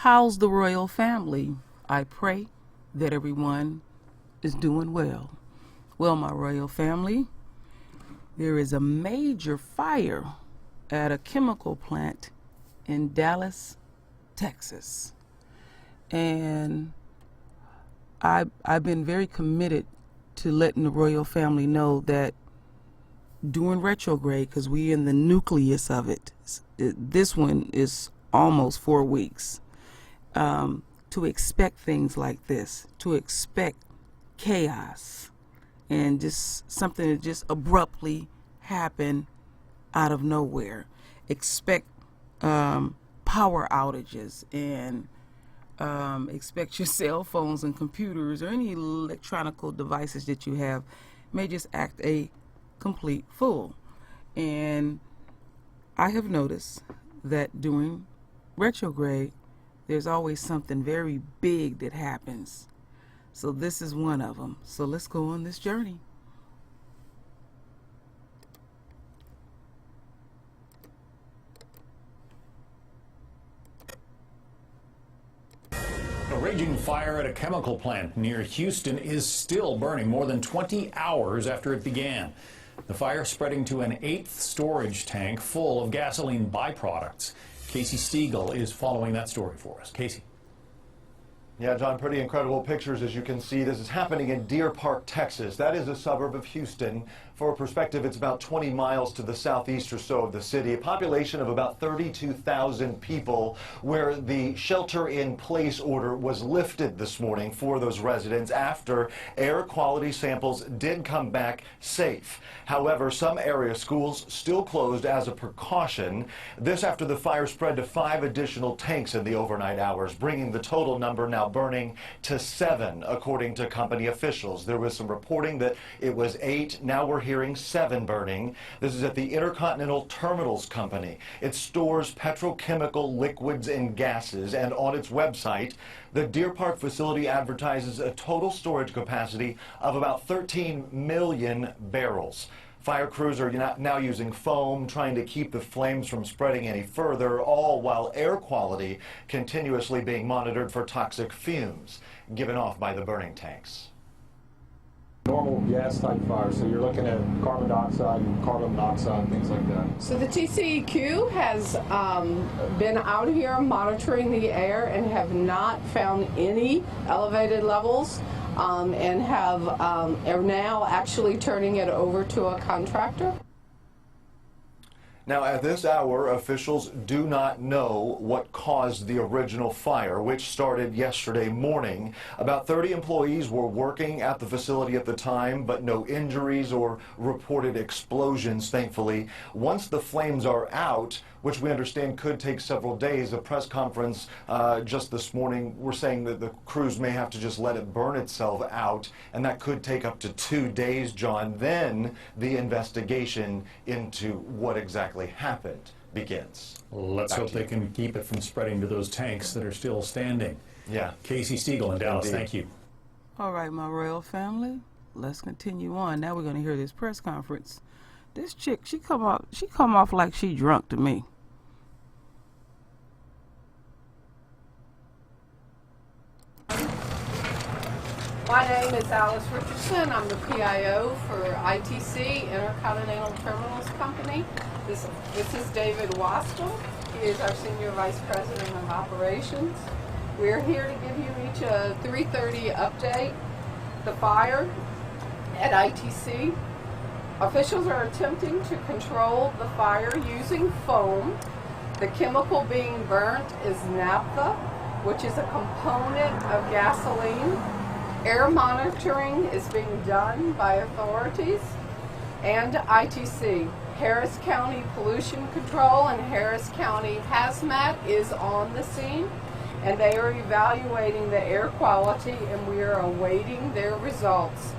How's the royal family? I pray that everyone is doing well. Well, my royal family, there is a major fire at a chemical plant in Dallas, Texas. And I've been very committed to letting the royal family know that during retrograde, because we're in the nucleus of it, this one is almost 4 weeks, to expect things like this, to expect chaos and just something to just abruptly happen out of nowhere. Expect power outages and expect your cell phones and computers or any electronic devices that you have may just act a complete fool. And I have noticed that during retrograde, there's always something very big that happens. So this is one of them. So let's go on this journey. A raging fire at a chemical plant near Houston is still burning more than 20 hours after it began. The fire spreading to an 8th storage tank full of gasoline byproducts. Casey Stiegel is following that story for us. Casey. Yeah, John, pretty incredible pictures as you can see. This is happening in Deer Park, Texas. That is a suburb of Houston. For perspective, it's about 20 miles to the southeast or so of the city. A population of about 32,000 people, where the shelter-in-place order was lifted this morning for those residents after air quality samples did come back safe. However, some area schools still closed as a precaution. This after the fire spread to 5 additional tanks in the overnight hours, bringing the total number now burning to 7, according to company officials. There was some reporting that it was 8. Now we're hearing 7 burning. This is at the Intercontinental Terminals Company. It stores petrochemical liquids and gases, and on its website, the Deer Park facility advertises a total storage capacity of about 13 million barrels. Fire crews are now using foam, trying to keep the flames from spreading any further, all while air quality continuously being monitored for toxic fumes given off by the burning tanks. Normal gas type fire, so you're looking at carbon dioxide and carbon monoxide, things like that. So the TCEQ has been out here monitoring the air and have not found any elevated levels, and are now actually turning it over to a contractor. Now, at this hour, officials do not know what caused the original fire, which started yesterday morning. About 30 employees were working at the facility at the time, but no injuries or reported explosions, thankfully. Once the flames are out, which we understand could take several days, a press conference just this morning, we're saying that the crews may have to just let it burn itself out, and that could take up to 2 days, John. Then the investigation into what exactly happened begins. Let's hope they can keep it from spreading to those tanks that are still standing. Yeah. Casey Stiegel in Dallas, Indeed. thank you. All right, my royal family, let's continue on. Now we're going to hear this press conference. This chick, she come off like she drunk to me. My name is Alice Richardson. I'm the PIO for ITC, Intercontinental Terminals Company. This is David Waskell. He is our Senior Vice President of Operations. We're here to give you each a 3:30 update. The fire at ITC. Officials are attempting to control the fire using foam. The chemical being burnt is naphtha, which is a component of gasoline. Air monitoring is being done by authorities and ITC. Harris County Pollution Control and Harris County Hazmat is on the scene, and they are evaluating the air quality, and we are awaiting their results.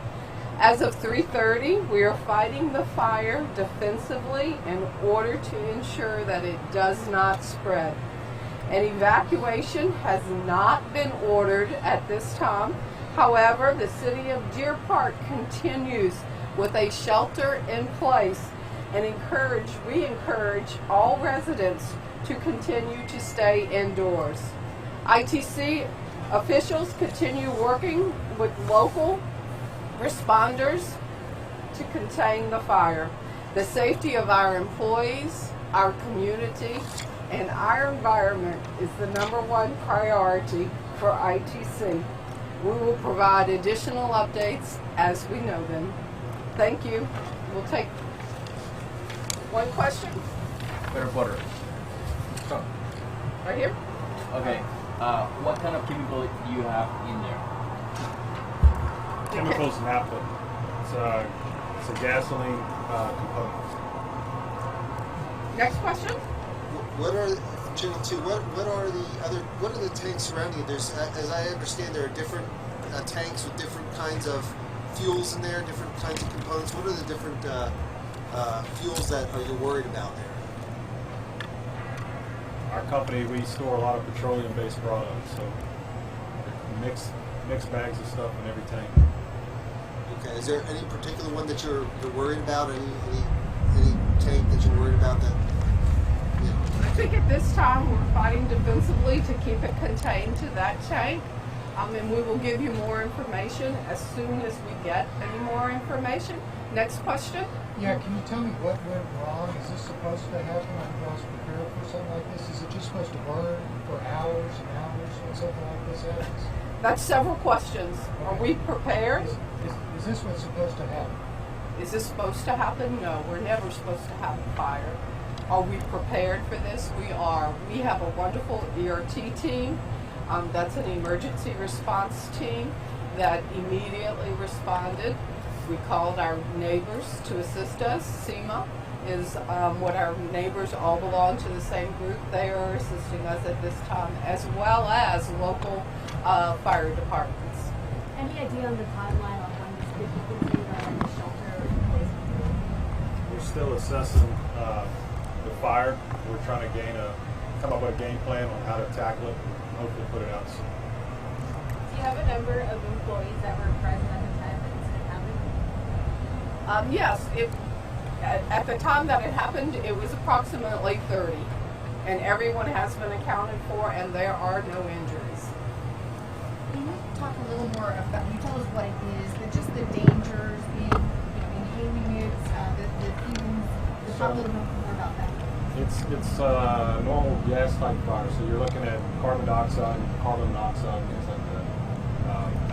As of 3:30, we are fighting the fire defensively in order to ensure that it does not spread. An evacuation has not been ordered at this time. However, the city of Deer Park continues with a shelter in place and we encourage all residents to continue to stay indoors. ITC officials continue working with local responders to contain the fire. The safety of our employees, our community, and our environment is the #1 priority for ITC. We will provide additional updates as we know them. Thank you. We'll take one question The reporter. Oh, right here. okay. What kind of chemical do you have in there? Chemicals naphtha. It's a gasoline component. Next question. What are Jenny too? What are the tanks surrounding it? There's, as I understand, there are different tanks with different kinds of fuels in there, different kinds of components. What are the different fuels that are you worried about there? Our company, we store a lot of petroleum-based products, so mixed bags of stuff in every tank. Okay. Is there any particular one that you're worried about? Any tank that you're worried about that? You know, I think at this time we're fighting defensively to keep it contained to that tank. And we will give you more information as soon as we get any more information. Next question. Yeah, can you tell me what went wrong? Is this supposed to happen? Are you guys prepared for something like this? Is it just supposed to burn for hours and hours when something like this happens? That's several questions. Are we prepared? Is this what's supposed to happen? Is this supposed to happen? No, we're never supposed to have a fire. Are we prepared for this? We are. We have a wonderful ERT team. That's an emergency response team that immediately responded. We called our neighbors to assist us. SEMA is what our neighbors all belong to the same group. They are assisting us at this time, as well as local fire departments. Any idea on the timeline on when this could be completed or when the shelter replacement? We're still assessing the fire. We're trying to come up with a game plan on how to tackle it and hopefully put it out soon. Do you have a number of employees that were present at the time that the incident happened? Yes, at the time that it happened, it was approximately 30, and everyone has been accounted for, and there are no injuries. Can you talk a little more about? Can you tell us what it is? Just the dangers in inhaling it, the fumes. Talk a little bit more about that. It's a normal gas type fire, so you're looking at carbon dioxide and carbon monoxide and things like that.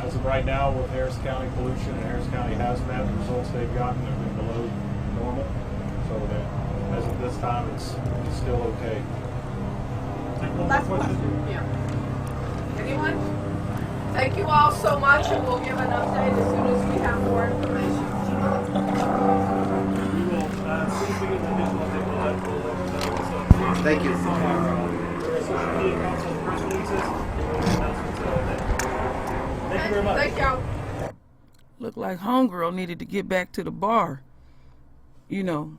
As of right now, with Harris County pollution and Harris County hazmat, the results they've gotten have been below normal. So that as of this time, it's still okay. Last question. Yeah. Anyone? Thank you all so much, and we'll give an update as soon as we have more information. We will see if we get an additional update. We'll let you know. Thank you. Our social media council press releases. Thank you very much. Thank y'all. Looked like homegirl needed to get back to the bar. You know,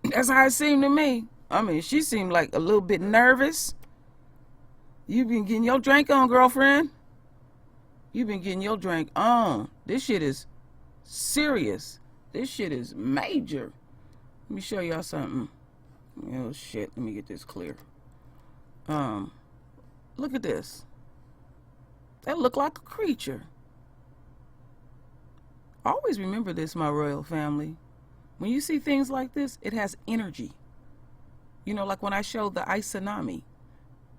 that's how it seemed to me. I mean, she seemed like a little bit nervous. You been getting your drink on, girlfriend? You been getting your drink on. This shit is serious. This shit is major. Let me show y'all something. Oh shit, let me get this clear. Look at this. That looked like a creature. Always remember this, my royal family. When you see things like this, it has energy. You know, like when I showed the ice tsunami,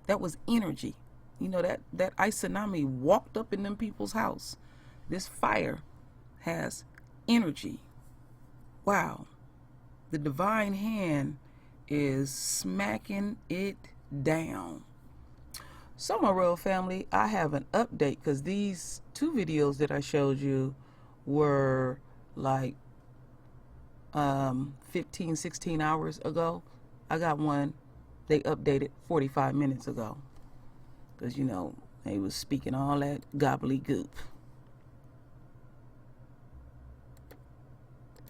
that was energy. You know, that ice tsunami walked up in them people's house. This fire has energy. Wow. The divine hand is smacking it down. So, my royal family, I have an update because these two videos that I showed you were like 15, 16 hours ago. I got one they updated 45 minutes ago because, you know, they was speaking all that gobbledygook.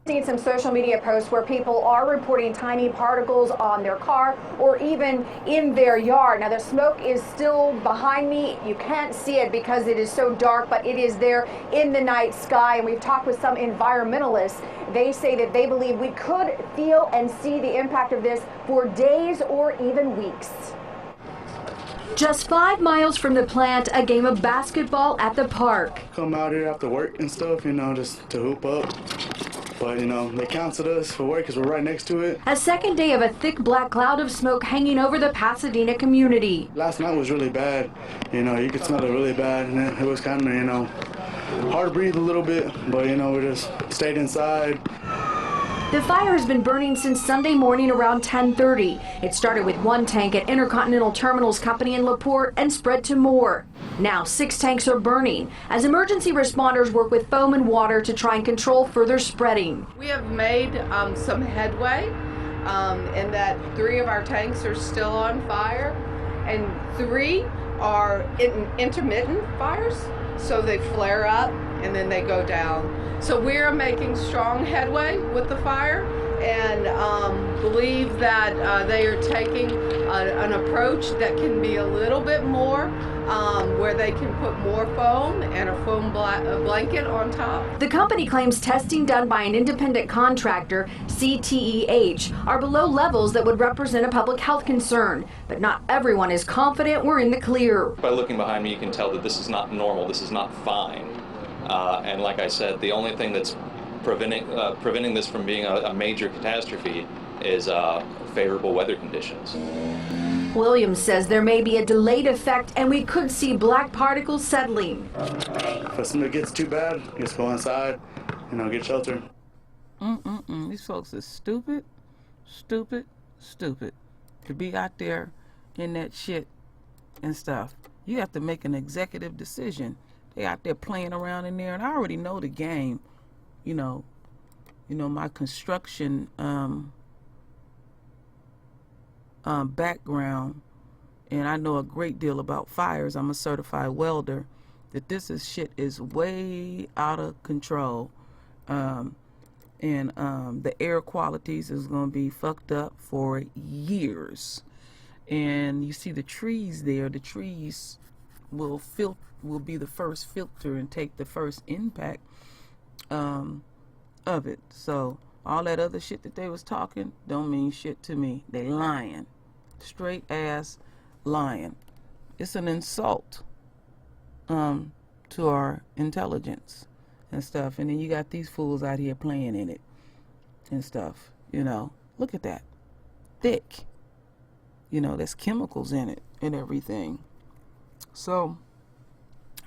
Seen some social media posts where people are reporting tiny particles on their car or even in their yard. Now the smoke is still behind me. You can't see it because it is so dark, but it is there in the night sky. And we've talked with some environmentalists. They say that they believe we could feel and see the impact of this for days or even weeks. Just 5 miles from the plant, a game of basketball at the park. Come out here after work and stuff, you know, just to hoop up. But, you know, they counted us for work because we're right next to it. A second day of a thick black cloud of smoke hanging over the Pasadena community. Last night was really bad. You know, you could smell it really bad, and it was kind of, you know, hard to breathe a little bit, but, you know, we just stayed inside. The fire has been burning since Sunday morning around 10:30. It started with one tank at Intercontinental Terminals Company in LaPorte and spread to more. Now 6 tanks are burning as emergency responders work with foam and water to try and control further spreading. We have made some headway in that 3 of our tanks are still on fire and 3 are intermittent fires, so they flare up and then they go down. So we're making strong headway with the fire and believe that they are taking an approach that can be a little bit more where they can put more foam and a foam blanket on top. The company claims testing done by an independent contractor, CTEH, are below levels that would represent a public health concern. But not everyone is confident we're in the clear. By looking behind me, you can tell that this is not normal, this is not fine. And like I said, the only thing that's preventing this from being a major catastrophe is favorable weather conditions. Williams says there may be a delayed effect and we could see black particles settling. If something gets too bad, just go inside, you know, get shelter. These folks are stupid, stupid, stupid to be out there in that shit and stuff. You have to make an executive decision. They out there playing around in there, and I already know the game. You know my construction background, and I know a great deal about fires. I'm a certified welder. That this shit is way out of control, and the air qualities is gonna be fucked up for years. And you see the trees there. The trees will be the first filter and take the first impact of it. So all that other shit that they was talking don't mean shit to me. They lying, straight ass lying. It's an insult to our intelligence and stuff. And then you got these fools out here playing in it and stuff. You know, look at that, thick. You know, there's chemicals in it and everything. So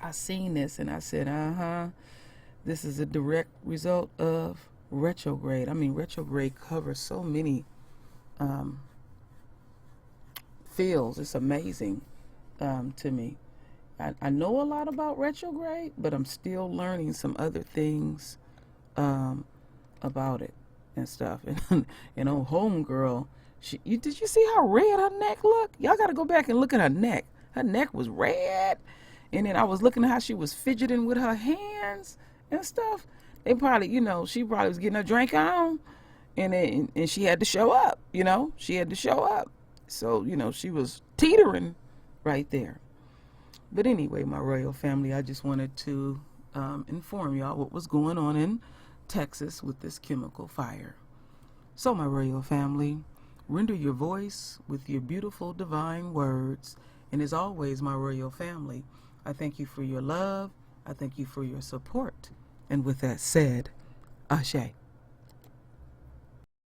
I seen this and I said, this is a direct result of retrograde. I mean, retrograde covers so many fields. It's amazing to me. I know a lot about retrograde, but I'm still learning some other things about it and stuff. And old homegirl, did you see how red her neck looked? Y'all got to go back and look at her neck. Her neck was red. And then I was looking at how she was fidgeting with her hands and stuff. They probably, she probably was getting her drink on, and she had to show up, She had to show up. So, she was teetering right there. But anyway, my royal family, I just wanted to inform y'all what was going on in Texas with this chemical fire. So, my royal family, render your voice with your beautiful divine words. And as always, my royal family, I thank you for your love. I thank you for your support. And with that said, Ashe.